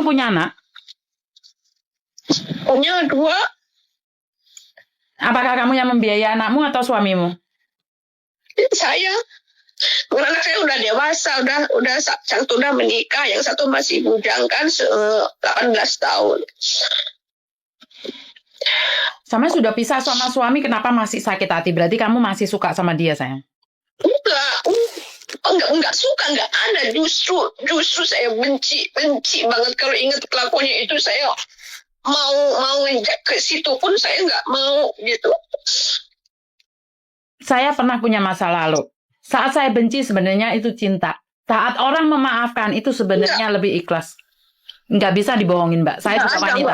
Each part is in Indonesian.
Kamu punya anak? Punya 2. Apakah kamu yang membiayai anakmu atau suamimu? Saya. Anak saya udah dewasa, udah satu udah menikah, yang satu masih bujang kan 18 tahun. Sama sudah pisah sama suami, kenapa masih sakit hati? Berarti kamu masih suka sama dia, sayang? Enggak suka, enggak ada. Justru saya benci banget kalau ingat kelakuannya itu. Saya mau ngejek ke situ pun saya nggak mau gitu. Saya pernah punya masa lalu. Saat saya benci sebenarnya itu cinta. Saat orang memaafkan itu sebenarnya lebih ikhlas. Nggak bisa dibohongin, Mbak. Saya juga wanita.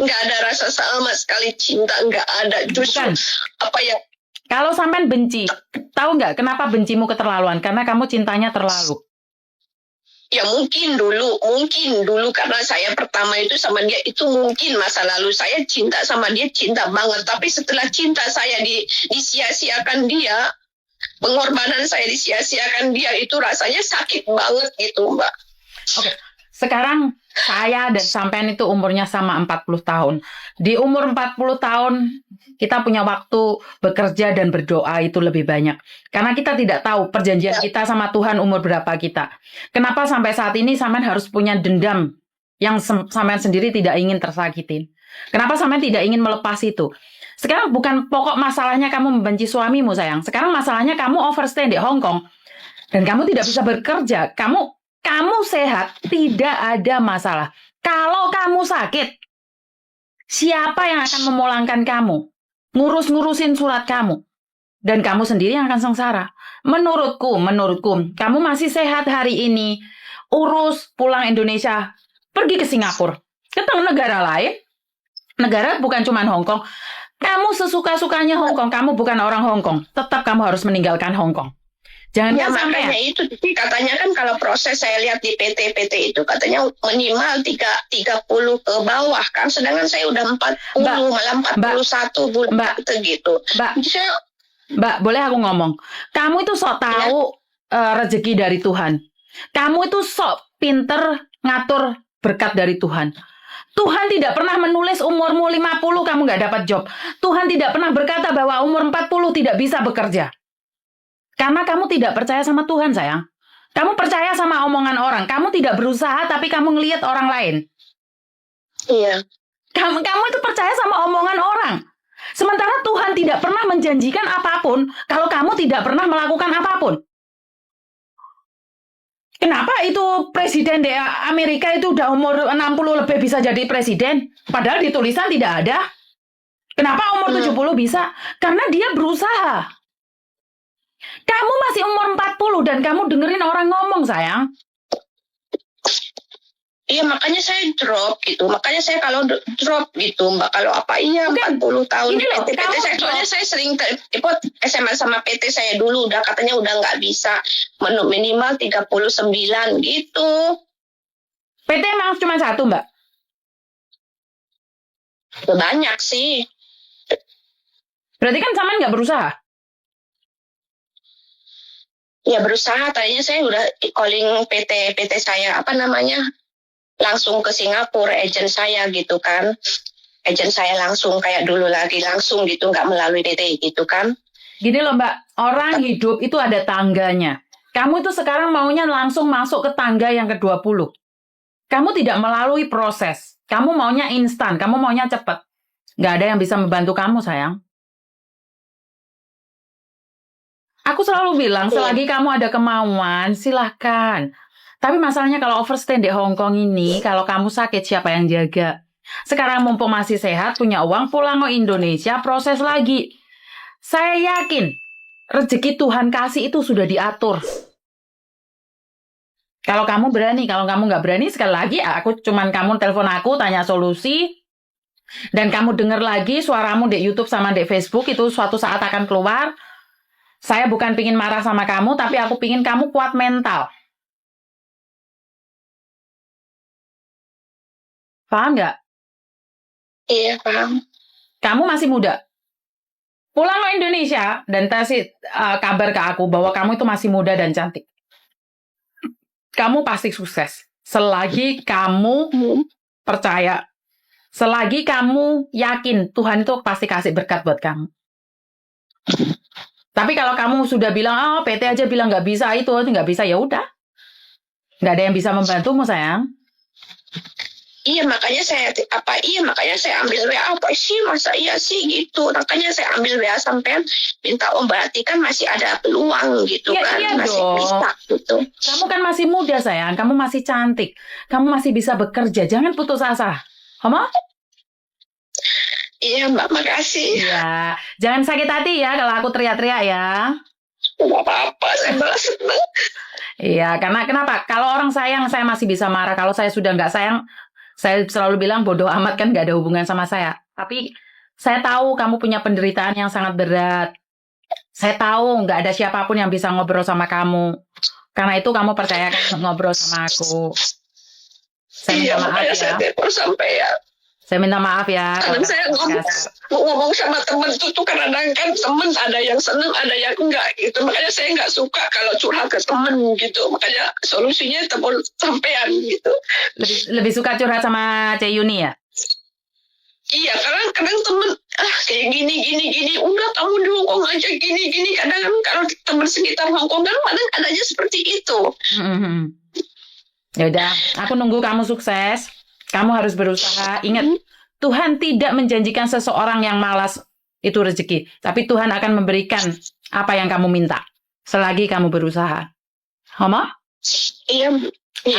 Nggak ada rasa sama sekali cinta, nggak ada. Justru apa ya? Kalau sampean benci, tahu nggak kenapa bencimu keterlaluan? Karena kamu cintanya terlalu. Ya mungkin dulu karena saya pertama itu sama dia, itu mungkin masa lalu saya cinta sama dia, cinta banget. Tapi setelah cinta saya disia-siakan dia, pengorbanan saya disia-siakan dia, itu rasanya sakit banget gitu, Mbak. Oke. Sekarang saya dan sampean itu umurnya sama 40 tahun. Di umur 40 tahun, kita punya waktu bekerja dan berdoa itu lebih banyak. Karena kita tidak tahu perjanjian kita sama Tuhan umur berapa kita. Kenapa sampai saat ini sampean harus punya dendam yang sampean sendiri tidak ingin tersakitin? Kenapa sampean tidak ingin melepas itu? Sekarang bukan pokok masalahnya kamu membenci suamimu, sayang. Sekarang masalahnya kamu overstay di Hong Kong. Dan kamu tidak bisa bekerja. Kamu sehat, tidak ada masalah. Kalau kamu sakit, siapa yang akan memulangkan kamu? Ngurusin surat kamu. Dan kamu sendiri yang akan sengsara. Menurutku, kamu masih sehat hari ini. Urus pulang Indonesia, pergi ke Singapura. Ke negara lain. Negara bukan cuma Hong Kong. Kamu sesuka-sukanya Hong Kong. Kamu bukan orang Hong Kong. Tetap kamu harus meninggalkan Hong Kong. Jangan ya, makanya itu katanya kan kalau proses saya lihat di PT itu katanya minimal 30 ke bawah kan, sedangkan saya udah 40 malah 41 bulan gitu. Mbak, boleh aku ngomong? Kamu itu sok tahu rezeki dari Tuhan. Kamu itu sok pinter ngatur berkat dari Tuhan. Tuhan tidak pernah menulis umurmu 50 kamu nggak dapat job. Tuhan tidak pernah berkata bahwa umur 40 tidak bisa bekerja. Karena kamu tidak percaya sama Tuhan, sayang. Kamu percaya sama omongan orang. Kamu tidak berusaha, tapi kamu ngelihat orang lain. Iya. Kamu itu percaya sama omongan orang. Sementara Tuhan tidak pernah menjanjikan apapun kalau kamu tidak pernah melakukan apapun. Kenapa itu presiden di Amerika itu udah umur 60 lebih bisa jadi presiden? Padahal di tulisan tidak ada. Kenapa umur 70 bisa? Karena dia berusaha. Kamu masih umur 40 dan kamu dengerin orang ngomong, sayang. Iya, makanya saya drop gitu. Makanya saya kalau drop gitu, Mbak. Kalau apa, iya 40 tahun di PT saya. Soalnya saya sering SMS sama PT saya dulu. Katanya udah nggak bisa. Minimal 39 gitu. PT emang cuma satu, Mbak? Banyak sih. Berarti kan sampean nggak berusaha? Ya berusaha, tadinya saya udah calling PT saya, langsung ke Singapura, agent saya gitu kan. Agent saya langsung kayak dulu lagi, langsung gitu, nggak melalui PT gitu kan. Gini loh Mbak, orang hidup itu ada tangganya. Kamu itu sekarang maunya langsung masuk ke tangga yang ke-20. Kamu tidak melalui proses. Kamu maunya instan, kamu maunya cepat. Nggak ada yang bisa membantu kamu, sayang. Aku selalu bilang, selagi kamu ada kemauan, silahkan. Tapi masalahnya kalau overstay di Hong Kong ini, kalau kamu sakit, siapa yang jaga? Sekarang mumpung masih sehat, punya uang, pulang ke Indonesia, proses lagi. Saya yakin, rezeki Tuhan kasih itu sudah diatur. Kalau kamu berani, kalau kamu nggak berani, sekali lagi, kamu telepon aku, tanya solusi, dan kamu dengar lagi suaramu di YouTube sama di Facebook, itu suatu saat akan keluar. Saya bukan pingin marah sama kamu, tapi aku pingin kamu kuat mental. Paham nggak? Iya, paham. Kamu masih muda. Pulang ke Indonesia dan kasih kabar ke aku bahwa kamu itu masih muda dan cantik. Kamu pasti sukses. selagi kamu percaya, selagi kamu yakin Tuhan itu pasti kasih berkat buat kamu. Tapi kalau kamu sudah bilang, PT aja bilang nggak bisa itu, nggak bisa, ya udah. Nggak ada yang bisa membantumu, sayang. Iya makanya saya ambil WA, apa sih masa iya sih gitu. Makanya saya ambil WA sampean minta berarti kan masih ada peluang gitu Iya, kan. iya Masih dong. bisa gitu. Kamu kan masih muda, sayang. Kamu masih cantik. Kamu masih bisa bekerja. Jangan putus asa. Hama? Iya Mbak, makasih. Iya. Jangan sakit hati ya kalau aku teriak-teriak ya. Nggak apa-apa, saya malah seneng. Iya, karena kenapa? Kalau orang sayang, saya masih bisa marah. Kalau saya sudah nggak sayang, saya selalu bilang bodoh amat, kan nggak ada hubungan sama saya. Tapi saya tahu kamu punya penderitaan yang sangat berat. Saya tahu nggak ada siapapun yang bisa ngobrol sama kamu. Karena itu kamu percayakan untuk ngobrol sama aku. Saya minta Iya maaf makanya ya. saya telepon sampai ya. Saya minta maaf ya. Kadang kalau saya kasar. ngomong sama temen tuh kadang-kadang kan temen ada yang seneng, ada yang enggak gitu. Makanya saya nggak suka kalau curhat ke temen gitu. Makanya solusinya telepon sampean gitu. Lebih suka curhat sama Cek Yuni ya? Iya, kadang temen kayak gini. Udah kamu di Hongkong aja gini. Kadang kan kalau teman sekitar Hongkong kan kadang adanya seperti itu. Ya udah, aku nunggu kamu sukses. Kamu harus berusaha. Ingat, Tuhan tidak menjanjikan seseorang yang malas itu rezeki, tapi Tuhan akan memberikan apa yang kamu minta selagi kamu berusaha. Hama? Iya.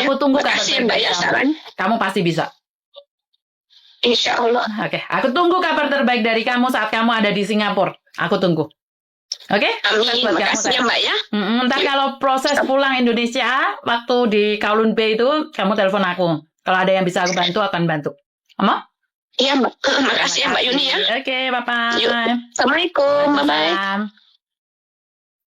Aku tunggu kabar Makasih terbaik Mbak ya kamu. saran. Kamu pasti bisa. Insya Allah. Oke, aku tunggu kabar terbaik dari kamu saat kamu ada di Singapura. Aku tunggu. Oke? Amin. Buat kamu, Makasih ya sayang. Mbak ya. Ntar kalau proses pulang Indonesia waktu di Kowloon Bay itu, kamu telepon aku. Kalau ada yang bisa aku bantu, akan bantu. Hama? Iya Mbak. Makasih ya Mbak Yuni ya. Oke, bye-bye. Yuk. Assalamualaikum. Bye-bye. Salam.